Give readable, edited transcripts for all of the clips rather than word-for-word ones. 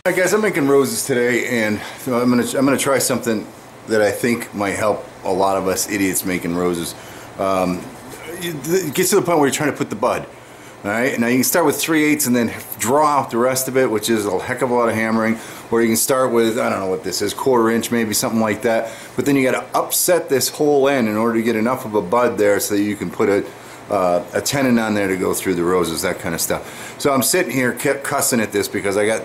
Hi guys, I'm making roses today, and I'm gonna try something that I think might help a lot of us idiots making roses. It gets to the point where you're trying to put the bud. All right, now you can start with 3/8 and then draw out the rest of it, which is a heck of a lot of hammering. Or you can start with, I don't know what this is, 1/4 inch, maybe something like that. But then you got to upset this whole end in order to get enough of a bud there so that you can put a tenon on there to go through the roses, that kind of stuff. So I'm sitting here, kept cussing at this because I got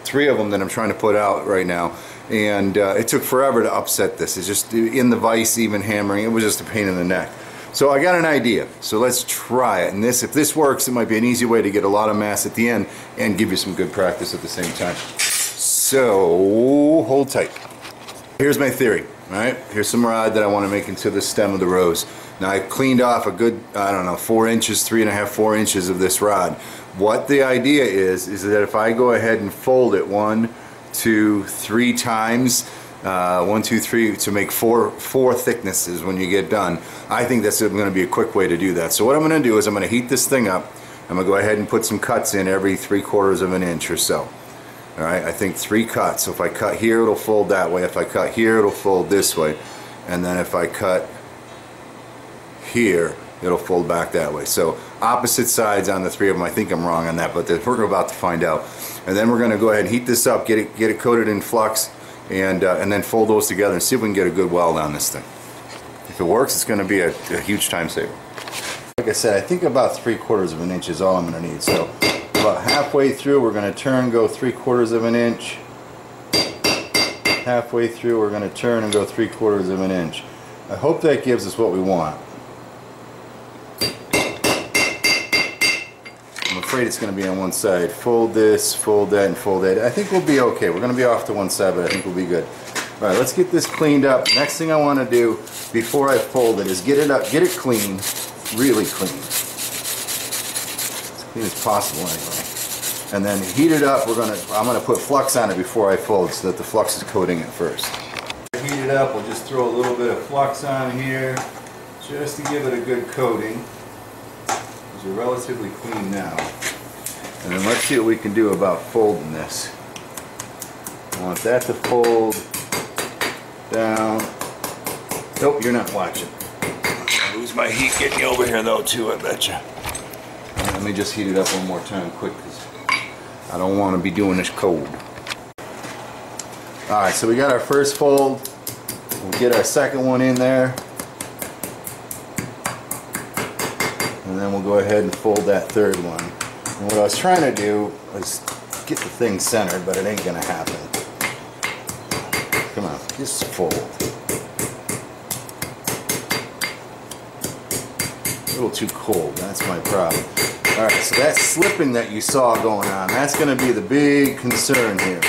3 of them that I'm trying to put out right now, and it took forever to upset this. It's just in the vise, even hammering, it was just a pain in the neck. So I got an idea, so let's try it. And if this works, it might be an easy way to get a lot of mass at the end and give you some good practice at the same time. So hold tight. Here's my theory. All right, here's some rod that I want to make into the stem of the rose. Now I cleaned off a good, I don't know, 4 inches, 3.5, 4 inches of this rod. What the idea is that if I go ahead and fold it 1, 2, 3 times, 1, 2, 3, to make four thicknesses when you get done, I think that's going to be a quick way to do that. So what I'm going to do is I'm going to heat this thing up. I'm going to go ahead and put some cuts in every 3/4 of an inch or so. All right, I think 3 cuts. So if I cut here, it'll fold that way. If I cut here, it'll fold this way. And then if I cut here, it'll fold back that way. So opposite sides on the 3 of them. I think I'm wrong on that, but we're about to find out. And then we're going to go ahead and heat this up, get it coated in flux, and then fold those together and see if we can get a good weld on this thing. If it works, it's going to be a huge time saver. Like I said, I think about 3/4 of an inch is all I'm going to need. So about halfway through, we're going to turn, go 3/4 of an inch. Halfway through, we're going to turn and go 3/4 of an inch. I hope that gives us what we want. I'm afraid it's going to be on one side. Fold this, fold that, and fold that. I think we'll be okay. We're going to be off to one side, but I think we'll be good. All right, let's get this cleaned up. Next thing I want to do before I fold it is get it up, get it clean, really clean. As clean as possible anyway. And then heat it up. I'm gonna put flux on it before I fold so that the flux is coating it first. Heat it up, we'll just throw a little bit of flux on here just to give it a good coating. These are relatively clean now. And then let's see what we can do about folding this. I want that to fold down. Nope, you're not watching. I'm gonna lose my heat getting you over here though too, I betcha. Let me just heat it up one more time quick because I don't want to be doing this cold. Alright, so we got our first fold. We'll get our second one in there. And then we'll go ahead and fold that third one. And what I was trying to do was get the thing centered, but it ain't gonna happen. Come on, just fold. A little too cold, that's my problem. Alright, so that slipping that you saw going on, that's going to be the big concern here.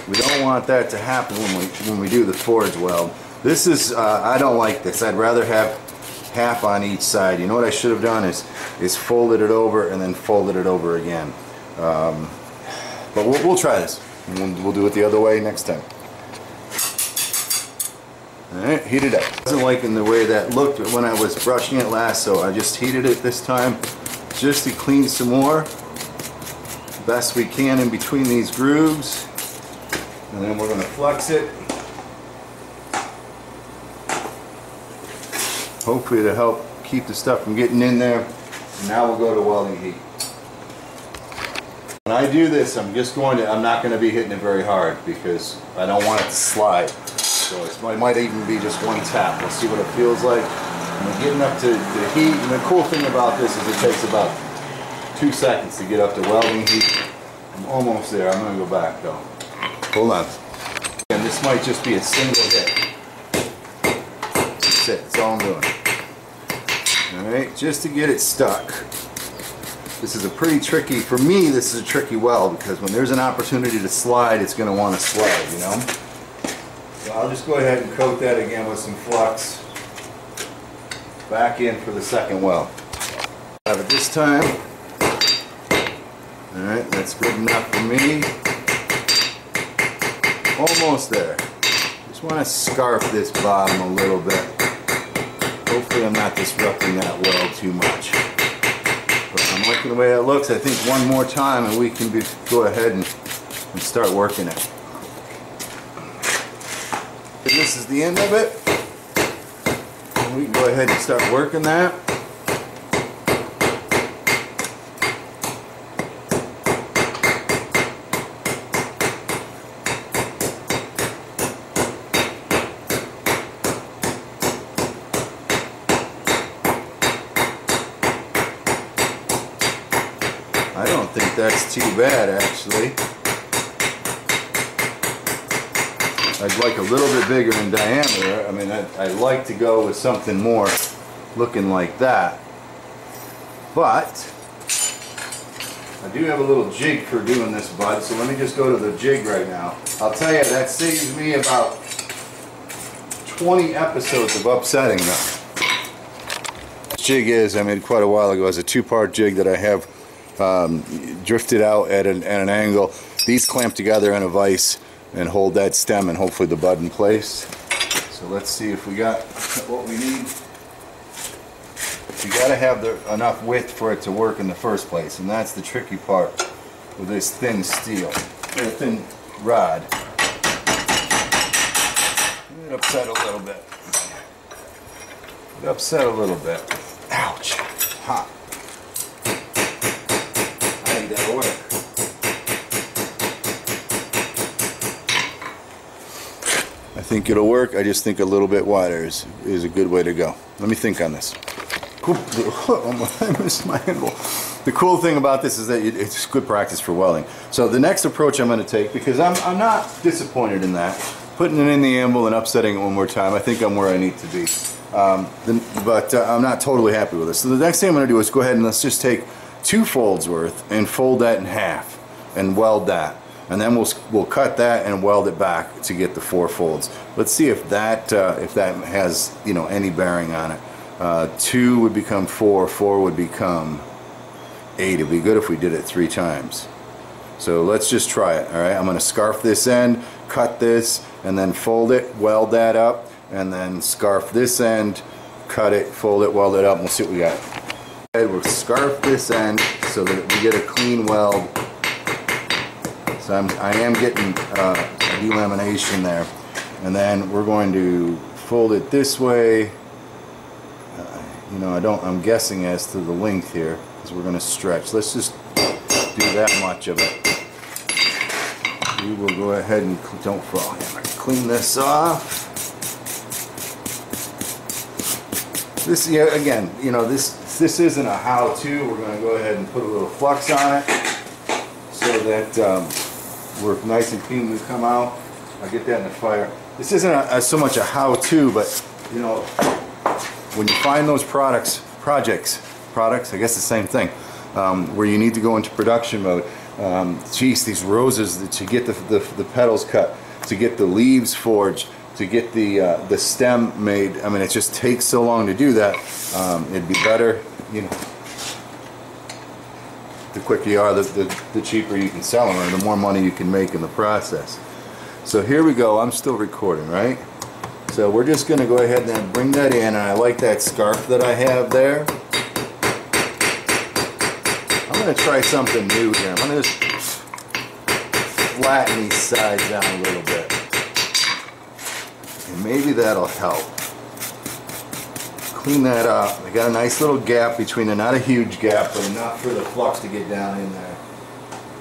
We don't want that to happen when we do the forge weld. This is, I don't like this. I'd rather have half on each side. You know what I should have done is folded it over and then folded it over again. But we'll try this. We'll do it the other way next time. Alright, heat it up. I wasn't liking the way that looked when I was brushing it last, so I just heated it this time just to clean some more. Best we can in between these grooves. And then we're going to flux it. Hopefully to help keep the stuff from getting in there. And now we'll go to welding heat. When I do this, I'm not going to be hitting it very hard because I don't want it to slide. So it might even be just one tap. We'll see what it feels like. And we're getting up to the heat. And the cool thing about this is it takes about 2 seconds to get up to welding heat. I'm almost there. I'm going to go back though. Hold on. And this might just be a single hit. That's it. That's all I'm doing. Alright, just to get it stuck. This is a pretty tricky, for me this is a tricky weld because when there's an opportunity to slide, it's going to want to slide, you know? So I'll just go ahead and coat that again with some flux. Back in for the second weld. Have it this time. Alright, that's good enough for me. Almost there. Just want to scarf this bottom a little bit. Hopefully I'm not disrupting that weld too much. But I'm liking the way that looks. I think one more time and we can go ahead and and start working it. And this is the end of it. And we can go ahead and start working that. I don't think that's too bad, actually. I'd like a little bit bigger in diameter. I mean, I'd like to go with something more looking like that. But I do have a little jig for doing this, bud, so let me just go to the jig right now. I'll tell you, that saves me about 20 episodes of upsetting them. This jig I made quite a while ago, is a 2-part jig that I have drifted out at an angle. These clamp together in a vise and hold that stem and hopefully the bud in place. So let's see if we got what we need. You got to have enough width for it to work in the first place, and that's the tricky part with this thin steel, or thin rod. It upset a little bit. It upset a little bit. Ouch! Hot. I think that'll work. I think it'll work. I just think a little bit wider is a good way to go. Let me think on this. I missed my angle. The cool thing about this is that it's good practice for welding. So the next approach I'm going to take, because I'm not disappointed in that, putting it in the anvil and upsetting it one more time, I think I'm where I need to be. But I'm not totally happy with this. So the next thing I'm going to do is go ahead and let's just take 2 folds worth and fold that in half and weld that. And then we'll cut that and weld it back to get the 4 folds. Let's see if that has, you know, any bearing on it. 2 would become 4, 4 would become 8. It'd be good if we did it 3 times. So let's just try it. All right, I'm going to scarf this end, cut this, and then fold it, weld that up, and then scarf this end, cut it, fold it, weld it up, and we'll see what we got. We'll scarf this end so that we get a clean weld. So I am getting a delamination there, and then we're going to fold it this way. You know, I'm guessing as to the length here, because we're going to stretch. Let's just do that much of it. We will go ahead and don't fall. Clean this off. This, yeah, again, you know, this isn't a how-to. We're going to go ahead and put a little flux on it so that we're nice and clean when we come out. I'll get that in the fire. This isn't so much a how-to, but you know, when you find those projects, I guess the same thing, where you need to go into production mode. Geez, these roses, to get the petals cut, to get the leaves forged, to get the stem made. I mean, it just takes so long to do that. It'd be better, you know, the quicker you are, the cheaper you can sell them, or the more money you can make in the process. So here we go. I'm still recording, right? So we're just going to go ahead and then bring that in, and I like that scarf that I have there. I'm going to try something new here. I'm going to just flatten these sides down a little bit, and maybe that'll help. Clean that up. I got a nice little gap between them, not a huge gap, but enough for the flux to get down in there.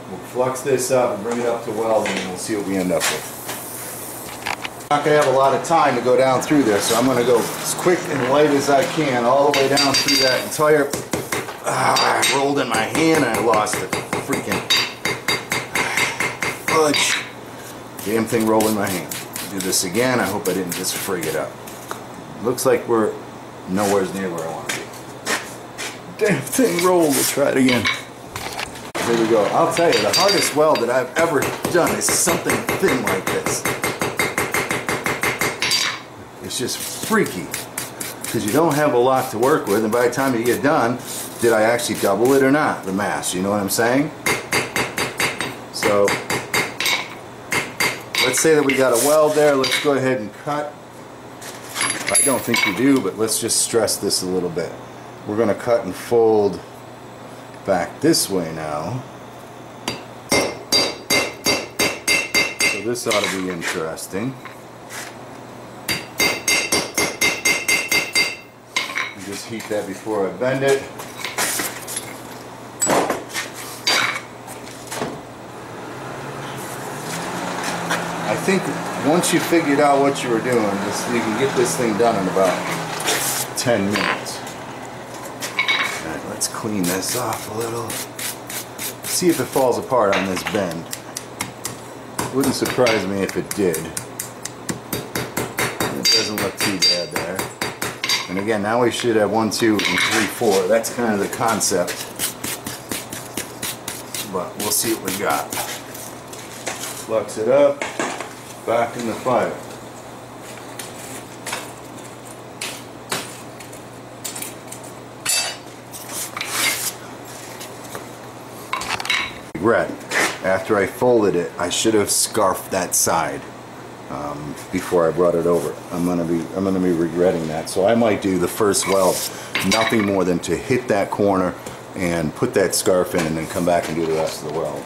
We'll flux this up and bring it up to welding, and we'll see what we end up with. I'm not going to have a lot of time to go down through this, so I'm going to go as quick and light as I can all the way down through that entire... I rolled in my hand and I lost it. Freaking fudge. Damn thing rolled in my hand. Do this again. I hope I didn't just frig it up. Looks like we're nowhere near where I want to be. Damn thing rolled. We'll try it again. Here we go. I'll tell you, the hardest weld that I've ever done is something thin like this. It's just freaky because you don't have a lot to work with, and by the time you get done, did I actually double it or not, the mass? You know what I'm saying? So let's say that we got a weld there. Let's go ahead and cut. I don't think we do, but let's just stress this a little bit. We're going to cut and fold back this way now. this ought to be interesting. Just heat that before I bend it. I think once you figured out what you were doing, you can get this thing done in about 10 minutes. Alright, let's clean this off a little. See if it falls apart on this bend. Wouldn't surprise me if it did. It doesn't look too bad there. And again, now we should have 1, 2, and 3, 4. That's kind of the concept. But we'll see what we got. Flux it up. Back in the fire. Regret. After I folded it, I should have scarfed that side before I brought it over. I'm gonna be regretting that. So I might do the first weld, nothing more than to hit that corner and put that scarf in, and then come back and do the rest of the weld.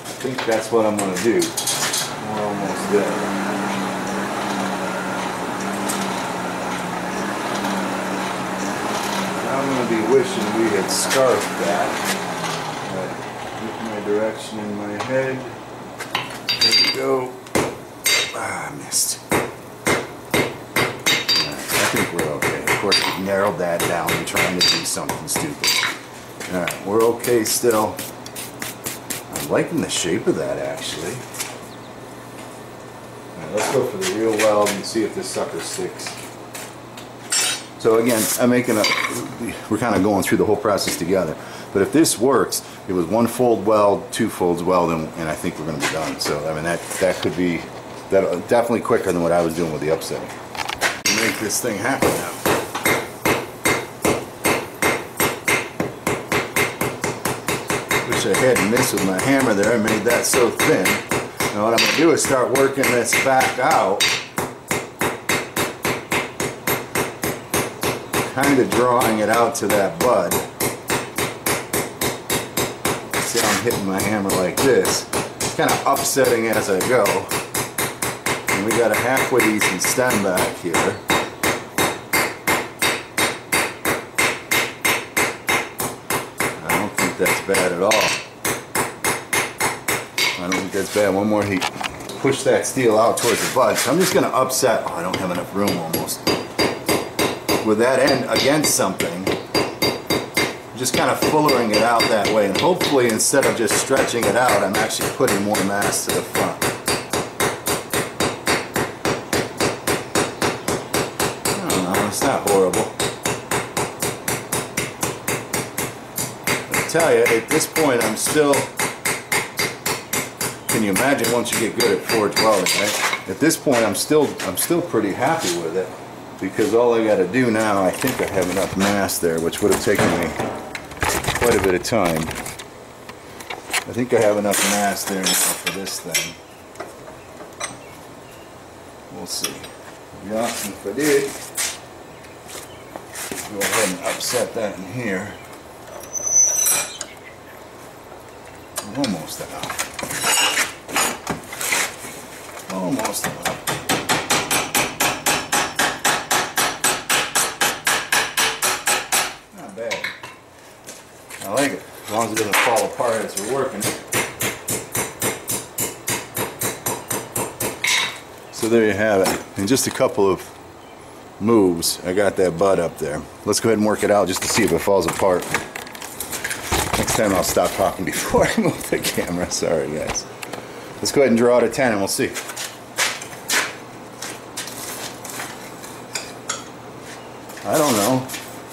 I think that's what I'm gonna do. We're almost there. I'm going to be wishing we had scarfed that. Get my direction in my head. There we go. Ah, I missed. Alright, I think we're okay. Of course, we've narrowed that down and trying to do something stupid. Alright, we're okay still. I'm liking the shape of that actually. Let's go for the real weld and see if this sucker sticks. So again, we're kind of going through the whole process together. But if this works, it was 1 fold weld, 2 folds weld, and I think we're going to be done. So I mean that could be definitely quicker than what I was doing with the upsetting. Make this thing happen now. Wish I hadn't missed with my hammer there. I made that so thin. Now what I'm going to do is start working this back out, kind of drawing it out to that bud. See how I'm hitting my hammer like this, kind of upsetting as I go. And we got a halfway decent stem back here. I don't think that's bad at all. I don't think that's bad. One more heat. Push that steel out towards the bud. So I'm just going to upset. Oh, I don't have enough room almost. With that end against something, just kind of fullering it out that way. And hopefully instead of just stretching it out, I'm actually putting more mass to the front. I don't know. It's not horrible. I tell you, at this point, I'm still... Can you imagine once you get good at forge welding, right? At this point, I'm still pretty happy with it, because all I got to do now, I think I have enough mass there, which would have taken me quite a bit of time. I think I have enough mass there now for this thing. We'll see. It'd be awesome if I did. Go ahead and upset that in here. I'm almost enough. Almost enough. Not bad. I like it. As long as it doesn't fall apart as we're working. So there you have it. In just a couple of moves, I got that bud up there. Let's go ahead and work it out just to see if it falls apart. Next time I'll stop talking before I move the camera. Sorry guys. Let's go ahead and draw out a 10 and we'll see. I don't know.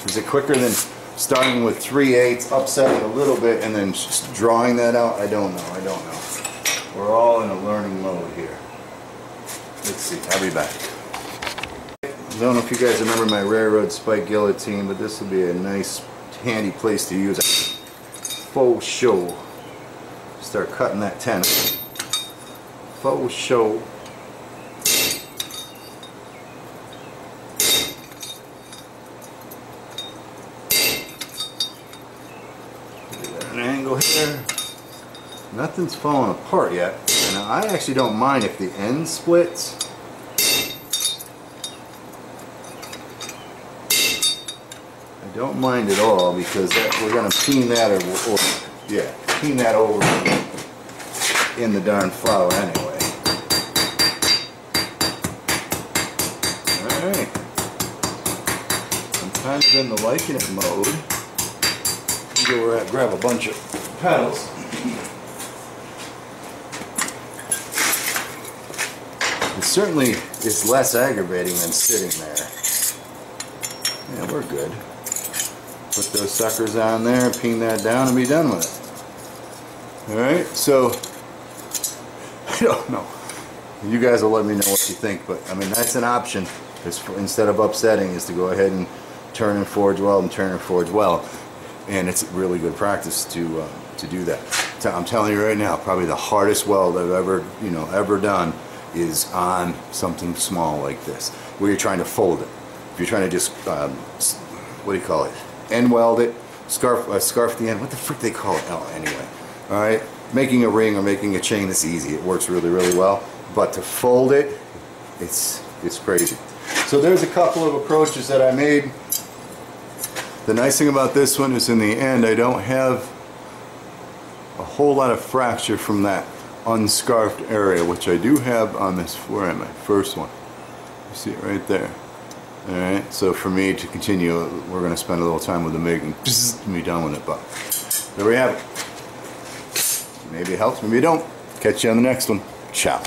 Is it quicker than starting with 3/8, upsetting a little bit, and then just drawing that out? I don't know. I don't know. We're all in a learning mode here. Let's see. I'll be back. I don't know if you guys remember my railroad spike guillotine, but this will be a nice, handy place to use. Faux show. Start cutting that 10. Faux show. An angle here. Nothing's falling apart yet. Now I actually don't mind if the end splits. I don't mind at all because we're going to peen that peen that over in the darn flour anyway. Alright. I'm kind of in the liking it mode. Go grab a bunch of pedals. It certainly is less aggravating than sitting there. Yeah, we're good. Put those suckers on there, peen that down, and be done with it. Alright, so I don't know. You guys will let me know what you think, but I mean that's an option. Instead of upsetting, is to go ahead and turn and forge well and turn and forge well, and it's really good practice to do that. I'm telling you right now, probably the hardest weld I've ever done is on something small like this, where you're trying to fold it. If you're trying to just what do you call it? End weld it, scarf the end. What the frick they call it? Oh, anyway. All right, making a ring or making a chain is easy. It works really, really well. But to fold it, it's crazy. So there's a couple of approaches that I made. The nice thing about this one is in the end I don't have a whole lot of fracture from that unscarfed area, which I do have on this. Where am I? First one. You see it right there. Alright, so for me to continue, we're going to spend a little time with the MIG and be done with it, but there we have it. Maybe it helps, maybe it don't. Catch you on the next one. Ciao.